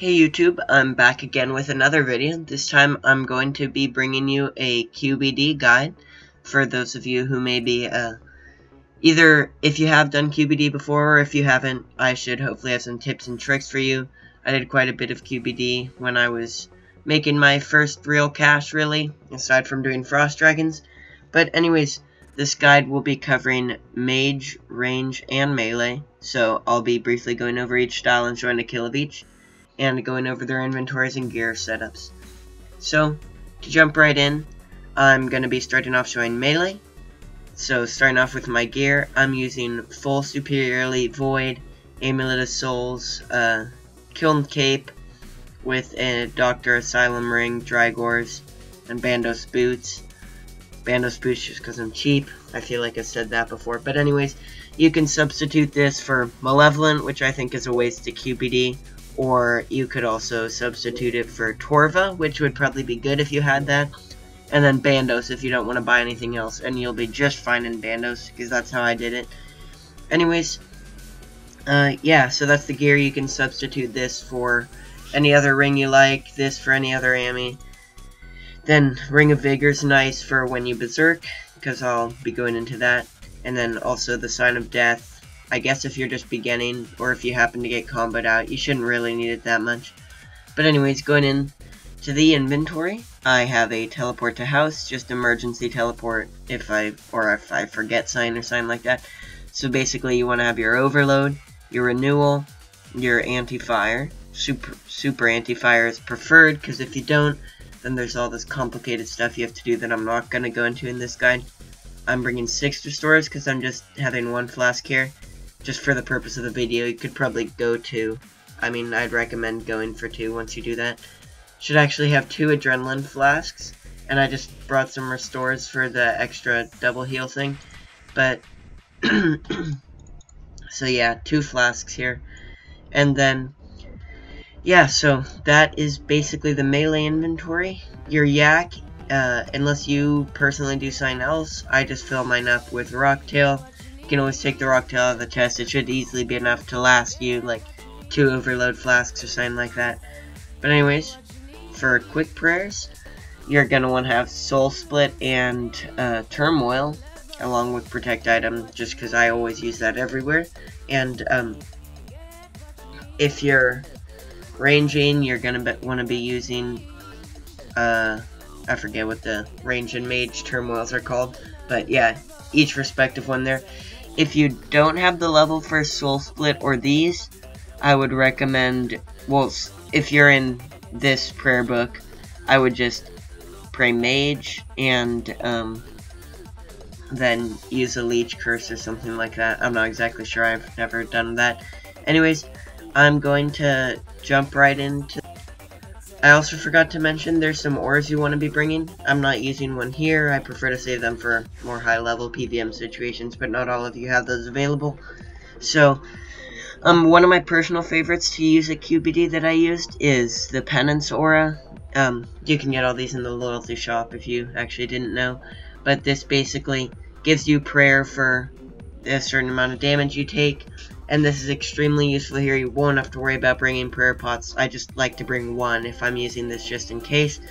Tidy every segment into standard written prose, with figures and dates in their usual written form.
Hey YouTube, I'm back again with another video. This time I'm going to be bringing you a QBD guide for those of you who may be, either if you have done QBD before or if you haven't, I should hopefully have some tips and tricks for you. I did quite a bit of QBD when I was making my first real cash, really, aside from doing Frost Dragons. But anyways, this guide will be covering mage, range, and melee, so I'll be briefly going over each style and showing a kill of each, and going over their inventories and gear setups. So, to jump right in, I'm going to be starting off showing melee. So, starting off with my gear, I'm using full Superior Elite Void, Amulet of Souls, Kiln Cape, with a Doctor Asylum Ring, Drygores, and Bandos Boots. Bandos Boots just because I'm cheap. I feel like I've said that before. But anyways, you can substitute this for Malevolent, which I think is a waste of QBD. Or you could also substitute it for Torva, which would probably be good if you had that. And then Bandos if you don't want to buy anything else. And you'll be just fine in Bandos, because that's how I did it. Anyways, yeah, so that's the gear. You can substitute this for any other ring you like, this for any other Ami. Then Ring of Vigor's nice for when you berserk, because I'll be going into that. And then also the Sign of Death. I guess if you're just beginning, or if you happen to get comboed out, you shouldn't really need it that much. But anyways, going in to the inventory, I have a teleport to house, just emergency teleport if I forget sign or sign like that. So basically you want to have your overload, your renewal, your anti-fire. Super anti-fire is preferred, because if you don't, then there's all this complicated stuff you have to do that I'm not going to go into in this guide. I'm bringing 6 restores because I'm just having 1 flask here. Just for the purpose of the video, you could probably go 2. I mean, I'd recommend going for 2 once you do that. Should actually have 2 adrenaline flasks, and I just brought some restores for the extra double heal thing. But, so yeah, 2 flasks here. And then, yeah, so that is basically the melee inventory. Your yak, unless you personally do something else, I just fill mine up with Rocktail. You can always take the Rocktail out of the chest. It should easily be enough to last you like 2 overload flasks or something like that. But anyways, for quick prayers, you're going to want to have Soul Split and Turmoil along with Protect Item, just because I always use that everywhere. And if you're ranging, you're going to want to be using, I forget what the range and mage turmoils are called, but yeah, each respective one there. If you don't have the level for Soul Split or these, I would recommend, well, if you're in this prayer book, I would just pray mage and then use a leech curse or something like that. I'm not exactly sure, I've never done that. Anyways, I'm going to jump right into... I also forgot to mention there's some ores you want to be bringing. I'm not using one here. I prefer to save them for more high-level PVM situations, but not all of you have those available. So, one of my personal favorites to use at QBD that I used is the Penance Aura. You can get all these in the loyalty shop if you actually didn't know. But this basically gives you prayer for a certain amount of damage you take. And this is extremely useful here. You won't have to worry about bringing prayer pots. I just like to bring 1 if I'm using this just in case.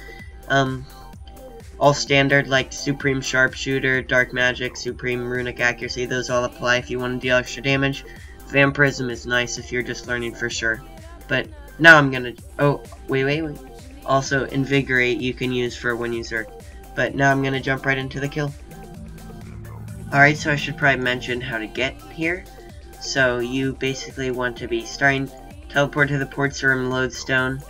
All standard like Supreme Sharpshooter, Dark Magic, Supreme Runic Accuracy, those all apply if you want to deal extra damage. Vampirism is nice if you're just learning for sure. But now I'm gonna... Oh, wait. Also, Invigorate you can use for when you Zerk. But now I'm gonna jump right into the kill. Alright, so I should probably mention how to get here. So you basically want to be starting, teleport to the Ports Room Lodestone.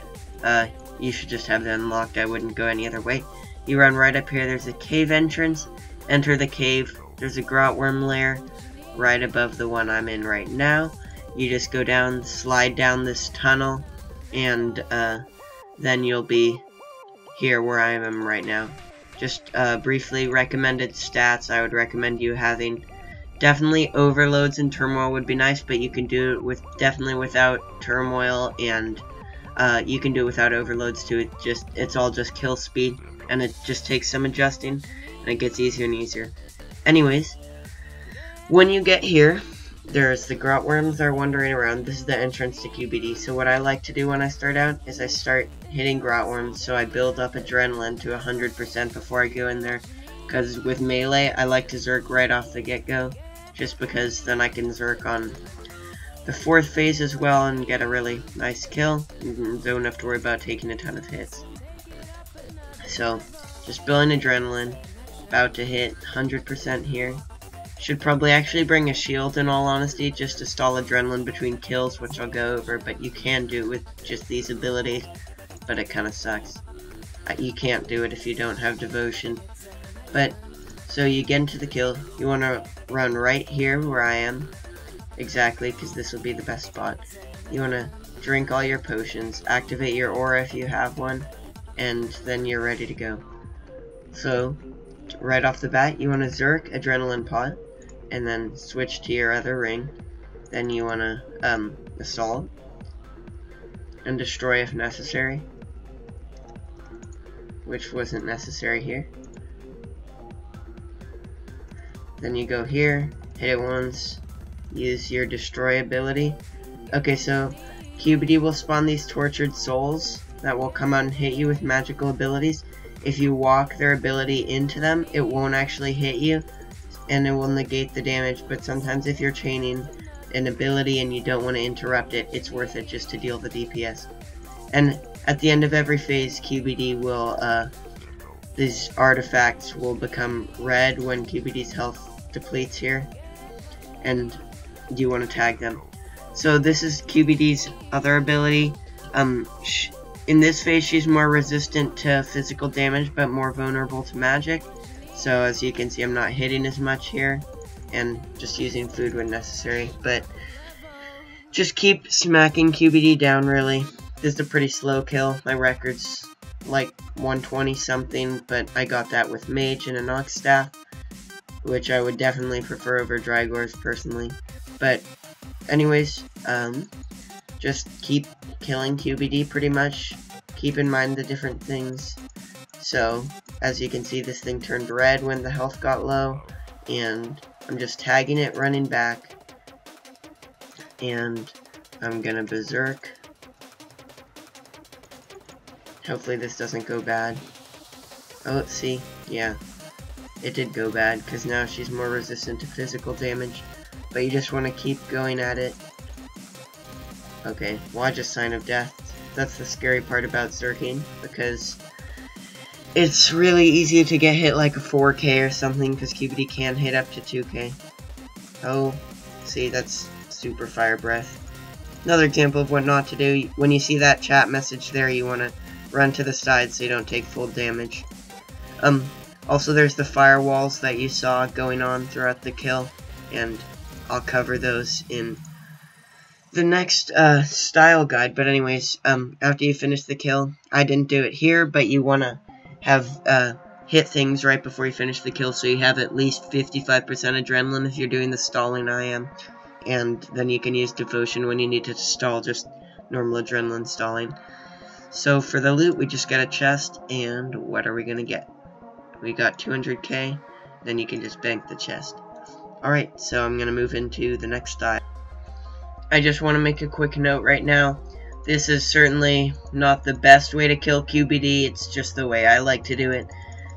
You should just have that unlocked, I wouldn't go any other way. You run right up here, there's a cave entrance, enter the cave, there's a grotworm lair right above the one I'm in right now. You just go down, slide down this tunnel, and then you'll be here where I am right now. Just briefly recommended stats, I would recommend you having... Definitely overloads and turmoil would be nice, but you can do it with definitely without turmoil, and you can do it without overloads too. It's all just kill speed, and it just takes some adjusting, and it gets easier and easier. Anyways, when you get here, there's the grot worms that are wandering around. This is the entrance to QBD. So what I like to do when I start out is I start hitting grot worms, so I build up adrenaline to 100% before I go in there. Because with melee, I like to zerk right off the get-go, just because then I can zerk on the 4th phase as well and get a really nice kill, and don't have to worry about taking a ton of hits. So, just building adrenaline, about to hit 100% here. Should probably actually bring a shield in all honesty, just to stall adrenaline between kills, which I'll go over, but you can do it with just these abilities, but it kinda sucks. You can't do it if you don't have devotion. But, so you get into the kill, you want to run right here where I am, exactly, because this will be the best spot. You want to drink all your potions, activate your aura if you have one, and then you're ready to go. So, right off the bat, you want to zerk adrenaline pot, and then switch to your other ring. Then you want to assault, and destroy if necessary, which wasn't necessary here. Then you go here, hit it once, use your destroy ability. Okay, so QBD will spawn these tortured souls that will come out and hit you with magical abilities. If you walk their ability into them, it won't actually hit you, and it will negate the damage, but sometimes if you're chaining an ability and you don't want to interrupt it, it's worth it just to deal the DPS. And at the end of every phase, QBD will, these artifacts will become red when QBD's health depletes here, and you want to tag them. So this is QBD's other ability. In this phase, she's more resistant to physical damage, but more vulnerable to magic. So as you can see, I'm not hitting as much here, and just using food when necessary. But just keep smacking QBD down, really. This is a pretty slow kill. My record's like 120 something, but I got that with mage and a Nox staff, which I would definitely prefer over Drygors personally. But anyways, just keep killing QBD pretty much. Keep in mind the different things. So, as you can see, this thing turned red when the health got low, and I'm just tagging it, running back, and I'm gonna berserk. Hopefully this doesn't go bad. Oh, let's see. Yeah, it did go bad, because now she's more resistant to physical damage. But you just want to keep going at it. Okay, watch a sign of death. That's the scary part about zerking, because it's really easy to get hit like a 4K or something, because QBD can hit up to 2K. Oh, see, that's super fire breath. Another example of what not to do. When you see that chat message there, you want to run to the side so you don't take full damage. Also there's the firewalls that you saw going on throughout the kill, and I'll cover those in the next style guide. But anyways, after you finish the kill, I didn't do it here, but you want to have hit things right before you finish the kill, so you have at least 55% adrenaline if you're doing the stalling I am, and then you can use devotion when you need to stall, just normal adrenaline stalling. So for the loot, we just got a chest, and what are we gonna get? We got 200k, then you can just bank the chest. Alright, so I'm gonna move into the next style. I just want to make a quick note right now. This is certainly not the best way to kill QBD, it's just the way I like to do it.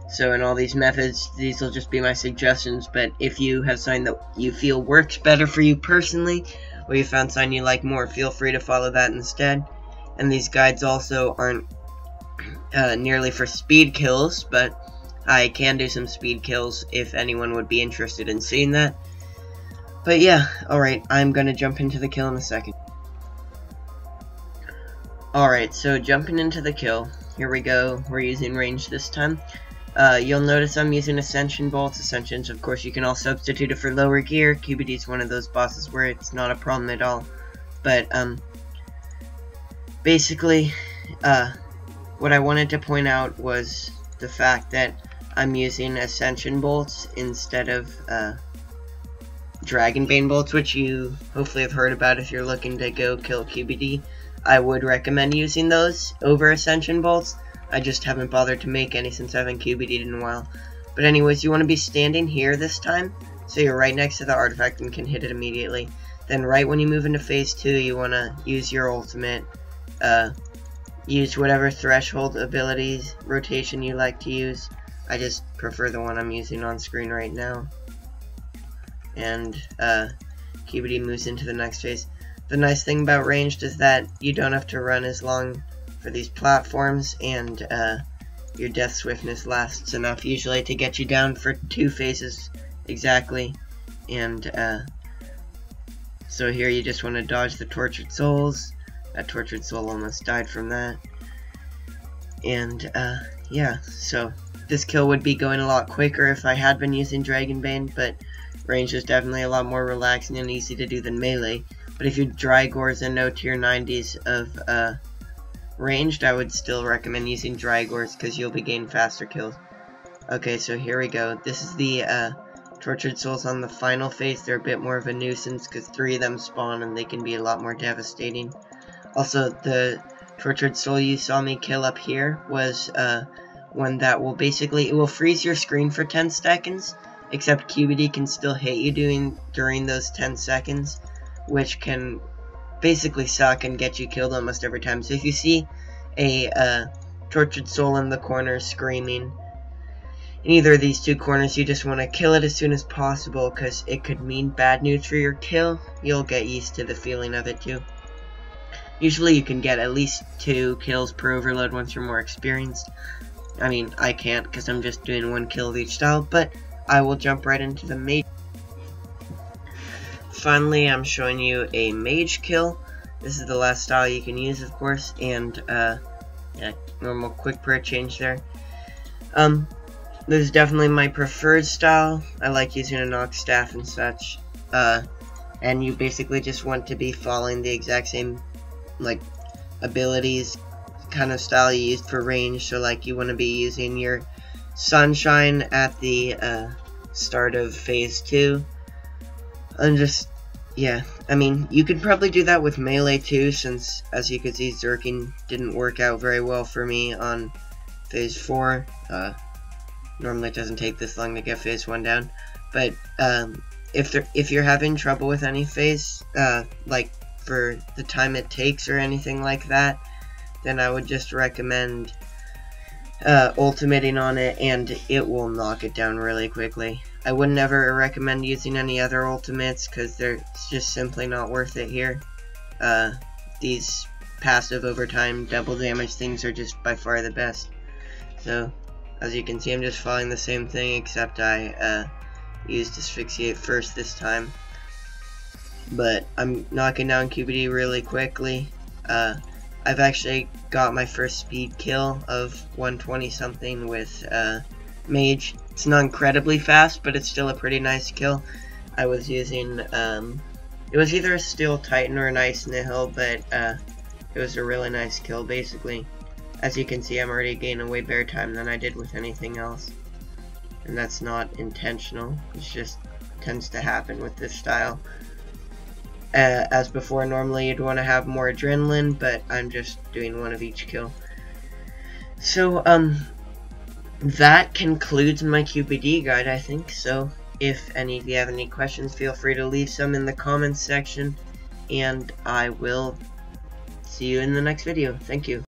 So in all these methods, these will just be my suggestions, but if you have something that you feel works better for you personally, or you found something you like more, feel free to follow that instead. And these guides also aren't nearly for speed kills, but I can do some speed kills if anyone would be interested in seeing that. But yeah, alright, I'm gonna jump into the kill in a second. Alright, so jumping into the kill, here we go, we're using range this time. You'll notice I'm using Ascension Bolts. Ascensions, of course, you can all substitute it for lower gear. QBD is one of those bosses where it's not a problem at all. But, basically, what I wanted to point out was the fact that I'm using Ascension Bolts instead of, Dragonbane Bolts, which you hopefully have heard about if you're looking to go kill QBD. I would recommend using those over Ascension Bolts. I just haven't bothered to make any since I haven't QBD'd in a while. But anyways, you want to be standing here this time, so you're right next to the artifact and can hit it immediately. Then right when you move into phase 2, you want to use your ultimate. Use whatever threshold abilities rotation you like to use. I just prefer the one I'm using on screen right now. And QBD moves into the next phase. The nice thing about ranged is that you don't have to run as long for these platforms, and your death swiftness lasts enough usually to get you down for 2 phases exactly. And so here you just want to dodge the tortured souls. That tortured soul almost died from that. And yeah, so this kill would be going a lot quicker if I had been using Dragonbane, but range is definitely a lot more relaxing and easy to do than melee. But if you dry gores and no tier 90s of ranged, I would still recommend using dry gores because you'll be getting faster kills. Okay, so here we go. This is the tortured souls on the final phase. They're a bit more of a nuisance because 3 of them spawn and they can be a lot more devastating. Also, the tortured soul you saw me kill up here was one that will basically, it will freeze your screen for 10 seconds, except QBD can still hit you during those 10 seconds, which can basically suck and get you killed almost every time. So if you see a tortured soul in the corner screaming, in either of these 2 corners, you just want to kill it as soon as possible because it could mean bad news for your kill. You'll get used to the feeling of it too. Usually you can get at least 2 kills per overload once you're more experienced. I mean, I can't because I'm just doing 1 kill of each style, but I will jump right into the mage. Finally, I'm showing you a mage kill. This is the last style you can use, of course, and yeah, normal quick prayer change there. This is definitely my preferred style. I like using a knock staff and such, and you basically just want to be following the exact same like abilities kind of style you used for range. So like you want to be using your sunshine at the start of phase 2, and just, yeah, I mean, you could probably do that with melee too, since as you can see Zerking didn't work out very well for me on phase 4. Normally it doesn't take this long to get phase 1 down, but if you're having trouble with any phase, like for the time it takes or anything like that, then I would just recommend ultimating on it, and it will knock it down really quickly. I would never recommend using any other ultimates because they're just simply not worth it here. These passive overtime double damage things are just by far the best. So as you can see, I'm just following the same thing, except I used asphyxiate first this time. But I'm knocking down QBD really quickly. I've actually got my first speed kill of 120 something with mage. It's not incredibly fast, but it's still a pretty nice kill. I was using, it was either a steel titan or an ice nihil, but it was a really nice kill basically. As you can see, I'm already gaining way better time than I did with anything else. And that's not intentional, it just tends to happen with this style. As before, normally you'd want to have more adrenaline, but I'm just doing 1 of each kill. So, that concludes my QBD guide, I think. So, if any of you have any questions, feel free to leave some in the comments section, and I will see you in the next video. Thank you.